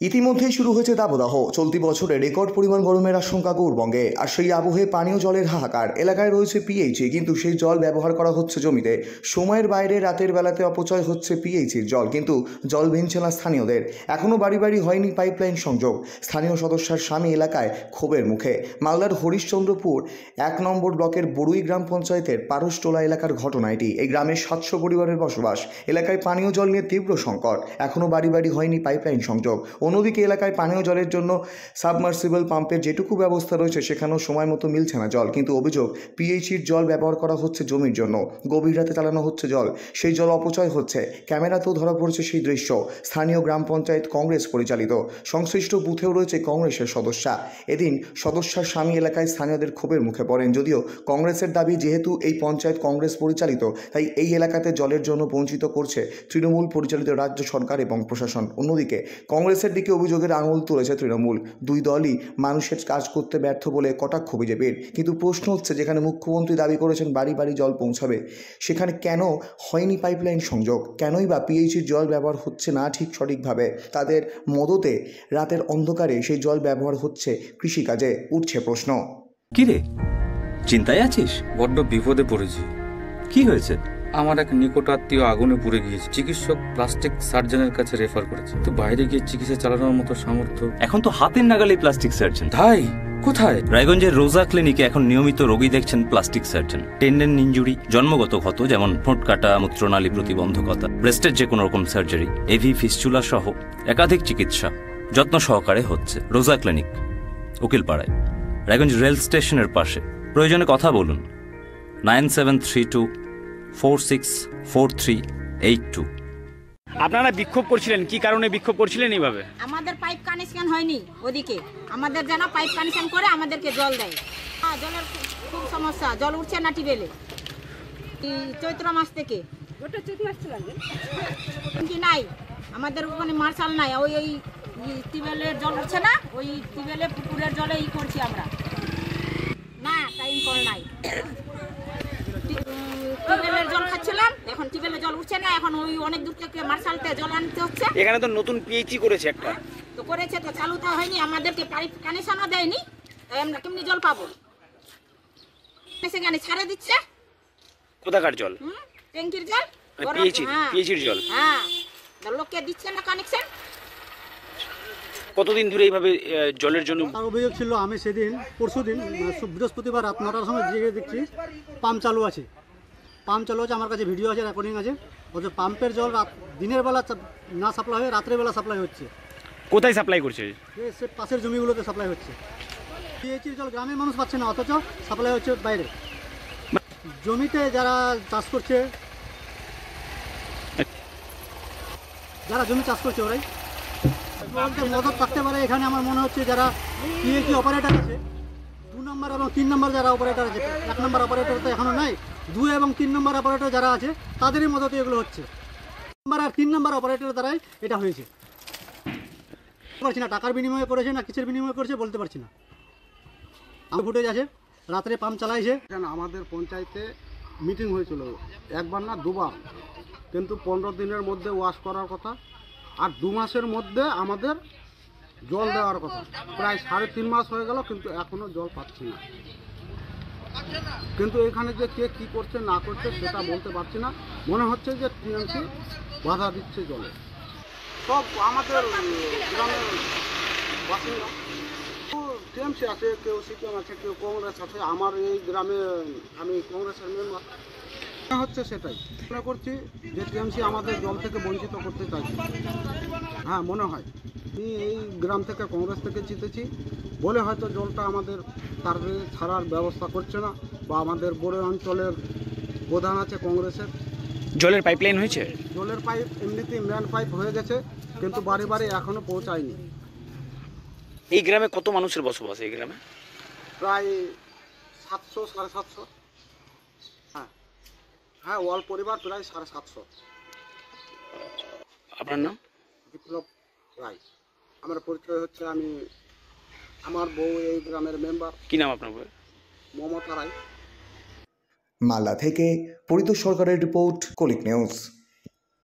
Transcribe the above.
ইতিমধ্যেই শুরু হয়েছে দাবদাহ। চলতি বছরে রেকর্ড পরিমাণ গরমের আশঙ্কা গৌরবঙ্গে। আর সেই আবহে পানীয় জলের হাহাকার। এলাকায় রয়েছে পিএইচই, কিন্তু সেই জল ব্যবহার করা হচ্ছে জমিতে। সময়ের বাইরে রাতের বেলাতে অপচয় হচ্ছে পিএইচির জল, কিন্তু জল ভিনছে না স্থানীয়দের। এখনও বাড়ি বাড়ি হয়নি পাইপলাইন সংযোগ। স্থানীয় সদস্যার স্বামী এলাকায় ক্ষোভের মুখে। মালদার হরিশ্চন্দ্রপুর 1 নম্বর ব্লকের বড়ুই গ্রাম পঞ্চায়েতের পারসটোলা এলাকার ঘটনা এটি। এই গ্রামে 700 পরিবারের বসবাস। এলাকায় পানীয় জল নিয়ে তীব্র সংকট। এখনও বাড়ি বাড়ি হয়নি পাইপলাইন সংযোগ। অন্যদিকে এলাকায় পানীয় জলের জন্য সাবমার্সিবল পাম্পের যেটুকু ব্যবস্থা রয়েছে সেখানেও সময় মতো মিলছে না জল। কিন্তু অভিযোগ, পিএইচির জল ব্যবহার করা হচ্ছে জমির জন্য। গভীর রাতে চালানো হচ্ছে জল, সেই জল অপচয় হচ্ছে। ক্যামেরাতেও ধরা পড়েছে সেই দৃশ্য। স্থানীয় গ্রাম পঞ্চায়েত কংগ্রেস পরিচালিত। সংশ্লিষ্ট বুথেও রয়েছে কংগ্রেসের সদস্যা। এদিন সদস্যার স্বামী এলাকায় স্থানীয়দের ক্ষোভের মুখে পড়েন। যদিও কংগ্রেসের দাবি, যেহেতু এই পঞ্চায়েত কংগ্রেস পরিচালিত, তাই এই এলাকাতে জলের জন্য বঞ্চিত করছে তৃণমূল পরিচালিত রাজ্য সরকার এবং প্রশাসন। অন্যদিকে কংগ্রেসের দিকে অভিযোগের আঙুল তুলেছে তৃণমূল। দুই দলই মানুষের কাজ করতে ব্যর্থ বলে কটাক্ষ বিজেপির। কিন্তু প্রশ্ন হচ্ছে, যেখানে মুখ্যমন্ত্রী দাবি করেছেন বাড়ি বাড়ি জল পৌঁছাবে, সেখানে কেন হয়নি পাইপলাইন সংযোগ? কেনই বা পিএইচির জল ব্যবহার হচ্ছে না ঠিক সঠিকভাবে? তাদের মদতে রাতের অন্ধকারে সেই জল ব্যবহার হচ্ছে কৃষিকাজে। উঠছে প্রশ্ন। কিরে, চিন্তায় আছিস? বড্ড বিপদে পড়েছি। কি হয়েছে? আমার এক নিকট আত্মীয় আগুনে পুড়ে গিয়েছে। চিকিৎসক প্লাস্টিক সার্জনের কাছে রেফার করেছে, তো বাইরে গিয়ে চিকিৎসা চালানোর মতো সামর্থ্য এখন তো হাতের নাগালে প্লাস্টিক সার্জন। তাই? কোথায়? রায়গঞ্জের রোজা ক্লিনিকে এখন নিয়মিত রোগী দেখছেন প্লাস্টিক সার্জন। টেন্ডেন ইনজুরি, জন্মগত ক্ষত যেমন ঠোঁট কাটা, মূত্রনালী প্রতিবন্ধকতা, ব্রেস্টের যে কোনো রকম সার্জারি, এভি ফিস্চুলা সহ একাধিক চিকিৎসা যত্ন সহকারে হচ্ছে রোজা ক্লিনিক, উকিলপাড়ায়, রায়গঞ্জ রেল স্টেশনের পাশে। প্রয়োজনে কথা বলুন 9732464382। আপনারা বিক্ষোভ করছিলেন, কি কারণে বিক্ষোভ করছিলেন এইভাবে? আমাদের পাইপ কানেকশন হয়নি ওদিকে, আমাদের যেন পাইপ কানেকশন করে আমাদেরকে জল দেয়। জলের খুব সমস্যা, জল উঠছে না টিবেলে। চৈত্র মাস থেকে কি নাই, আমাদের ওখানে মার্শাল নাই। ওই ওই টিবেলের জল উঠছে না, ওই টিবেলে পুকুরের জলে করছি আমরা। না, টাইম কল নাই। টিবেলের জল খাচ্ছিলাম, এখন টিবেলের জল উঠছে না। এখন ওই অনেক দূর থেকে মার্শালতে জল আনতে হচ্ছে। এখানে তো নতুন পিএইচই করেছে একটা, তো করেছে, তো চালু তো হয়নি। আমাদেরকে পাইপ কানেকশনও দেয়নি, তাই আমরা কেমনি জল পাবো? সেখানে ছাড়ে দিচ্ছে। কোথাকার জল? ট্যাঙ্কির জল, পিএইচির জল। হ্যাঁ, লোককে দিচ্ছে না কানেকশন। কতদিন ধরে এইভাবে জলের জন্য? তার অভিযোগ ছিল, আমি সেদিন পরশুদিন বৃহস্পতিবার রাত 9টার সময় জেগে দেখছি পাম্প চালু আছে। আমার কাছে ভিডিও আছে, রেকর্ডিং আছে। অথচ পাম্পের জল দিনের বেলা না সাপ্লাই হয়ে রাত্রের বেলা সাপ্লাই হচ্ছে। কোথায় সাপ্লাই করছে? সে পাশের জমিগুলোতে সাপ্লাই হচ্ছে। পিএইচির জল গ্রামের মানুষ পাচ্ছে না, অথচ সাপ্লাই হচ্ছে বাইরে। জমিতে যারা চাষ করছে, জমি চাষ করছে, ওরাই মদত থাকতে পারে এখানে। আমার মনে হচ্ছে যারা পিএইচি অপারেটর আছে, 2 নম্বর এবং 3 নম্বর যারা অপারেটর আছে, 1 নম্বর অপারেটর তো এখনো নাই, 2 এবং 3 নম্বর অপারেটর যারা আছে তাদেরই মদতে এগুলো হচ্ছে। 1 নম্বর আর 3 নম্বর অপারেটরের দ্বারাই এটা হয়েছে। পারছি না টাকার বিনিময়ে করেছে না কিসের বিনিময়ে করেছে বলতে পারছি না। আমার ফুটেজ আছে, রাত্রে পাম্প চালাইছে। আমাদের পঞ্চায়েতে মিটিং হয়েছিল, একবার না দুবার, কিন্তু 15 দিনের মধ্যে ওয়াশ করার কথা, আর 2 মাসের মধ্যে আমাদের জল দেওয়ার কথা। প্রায় 3.5 মাস হয়ে গেল, কিন্তু এখনো জল পাচ্ছি না। কিন্তু এখানে যে কে কী করছে না করছে সেটা বলতে পারছি না। মনে হচ্ছে যে টিএমসি বাধা দিচ্ছে জলে। সব আমাদের গ্রামের বাসিন্দা, টিএমসি আছে, কেউ সিপিএম আছে, কেউ কংগ্রেস আছে। আমার এই গ্রামে আমি কংগ্রেসের মেম্বার। হচ্ছে সেটাই মনে করছি যে টিএমসি আমাদের জল থেকে বঞ্চিত করতে চাইছে। হ্যাঁ, মনে হয়। আমি এই গ্রাম থেকে কংগ্রেস থেকে জিতেছি বলে হয়তো জলটা আমাদের তার ছাড়ার ব্যবস্থা করছে না, বা আমাদের বড় অঞ্চলের প্রধান আছে কংগ্রেসের। জলের পাইপলাইন হয়েছে? জলের পাইপ এমনিতেই ম্যান পাইপ হয়ে গেছে, কিন্তু বাড়ি বাড়ি এখনো পৌঁছায়নি। এই গ্রামে কত মানুষের বসবাস? এই গ্রামে প্রায় 700 750। হ্যাঁ, ওয়াল পরিবার প্রায় 750। আপনার নাম? বিপ্লব রায়। আমার পরিচয় হচ্ছে, আমার বউ এই গ্রামের মেম্বার। কি নাম আপনার বউ? মমতা রায়। মালদা থেকে পরিতোষ সরকারের রিপোর্ট, কলিক নিউজ।